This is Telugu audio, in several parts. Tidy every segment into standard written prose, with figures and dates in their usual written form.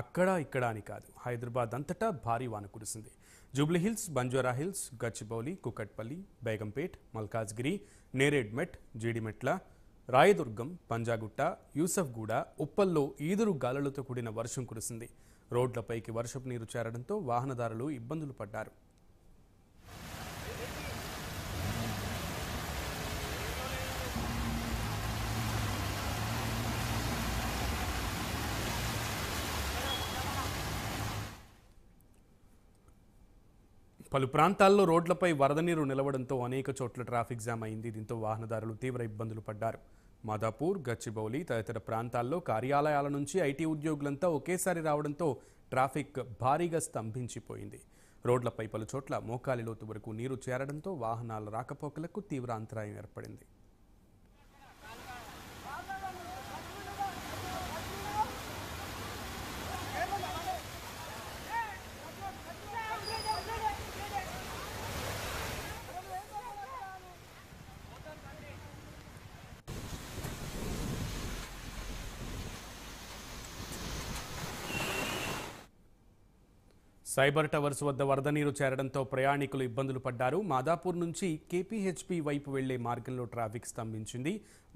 అక్కడ ఇక్కడ అని కాదు, హైదరాబాద్ అంతటా భారీ వాన కురిసింది. జూబ్లీహిల్స్, బంజారా హిల్స్, గచ్చిబౌలి, కుకట్పల్లి, బేగంపేట్, మల్కాజ్గిరి, నేరేడ్మెట్, జీడిమెట్ల, రాయదుర్గం, పంజాగుట్ట, యూసఫ్గూడ, ఉప్పల్లో ఈదురు గాలులతో కూడిన వర్షం కురిసింది. రోడ్లపైకి వర్షపు నీరు చేరడంతో వాహనదారులు ఇబ్బందులు పడ్డారు. పలు ప్రాంతాల్లో రోడ్లపై వరద నీరు నిలవడంతో అనేక చోట్ల ట్రాఫిక్ జామ్ అయింది. దీంతో వాహనదారులు తీవ్ర ఇబ్బందులు పడ్డారు. మాదాపూర్, గచ్చిబౌలి తదితర ప్రాంతాల్లో కార్యాలయాల నుంచి ఐటీ ఉద్యోగులంతా ఒకేసారి రావడంతో ట్రాఫిక్ భారీగా స్తంభించిపోయింది. రోడ్లపై పలు చోట్ల మోకాలి లోతు వరకు నీరు చేరడంతో వాహనాల రాకపోకలకు తీవ్ర అంతరాయం ఏర్పడింది. సైబర్ టవర్స్ వద్ద వరద నీరు చేరడంతో ప్రయాణికులు ఇబ్బందులు పడ్డారు. మాదాపూర్ నుంచి కేపీహెచ్పీ వైపు వెళ్లే మార్గంలో ట్రాఫిక్ స్తంభించింది.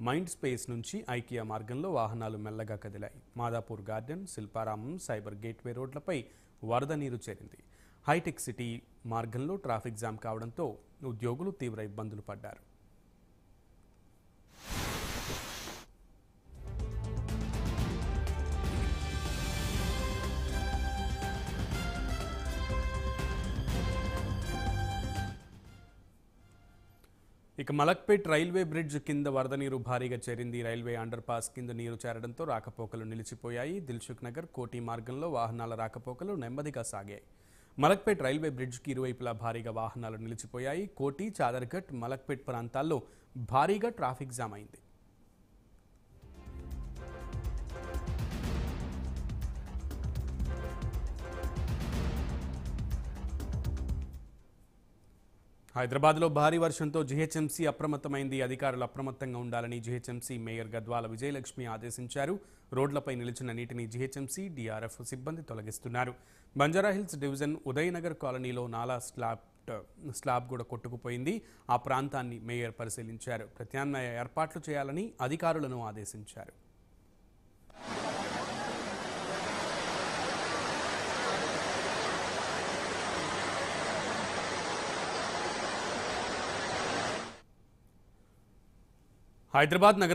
మైండ్ స్పేస్ నుంచి ఐకియా మార్గంలో వాహనాలు మెల్లగా కదిలాయి. Madhapur garden, Shilparamam, Cyber Gateway రోడ్లపై వరద నీరు చేరింది. హైటెక్ సిటీ మార్గంలో ట్రాఫిక్ జామ్ కావడంతో ఉద్యోగులు తీవ్ర ఇబ్బందులు పడ్డారు. ఇక మలక్పేట్ రైల్వే బ్రిడ్జ్ కింద వరద నీరు భారీగా చేరింది. రైల్వే అండర్ పాస్ కింద నీరు చేరడంతో రాకపోకలు నిలిచిపోయాయి. దిల్సుఖ్ నగర్, కోటి మార్గంలో వాహనాల రాకపోకలు నెమ్మదిగా సాగాయి. మలక్పేట్ రైల్వే బ్రిడ్జ్కి ఇరువైపులా భారీగా వాహనాలు నిలిచిపోయాయి. కోటి, చాదర్ఘట్, మలక్పేట్ ప్రాంతాల్లో భారీగా ట్రాఫిక్ జామ్ అయింది. హైదరాబాద్లో భారీ వర్షంతో జీహెచ్ఎంసీ అప్రమత్తమైంది. అధికారులు అప్రమత్తంగా ఉండాలని జీహెచ్ఎంసీ మేయర్ గద్వాల విజయలక్ష్మి ఆదేశించారు. రోడ్లపై నిలిచిన నీటిని జీహెచ్ఎంసీ, డీఆర్ఎఫ్ సిబ్బంది తొలగిస్తున్నారు. బంజారాహిల్స్ డివిజన్ ఉదయనగర్ కాలనీలో నాలా స్లాబ్ కూడా కొట్టుకుపోయింది. ఆ ప్రాంతాన్ని మేయర్ పరిశీలించారు. ప్రత్యామ్నాయ ఏర్పాట్లు చేయాలని అధికారులను ఆదేశించారు. హైదరాబాద్ నగర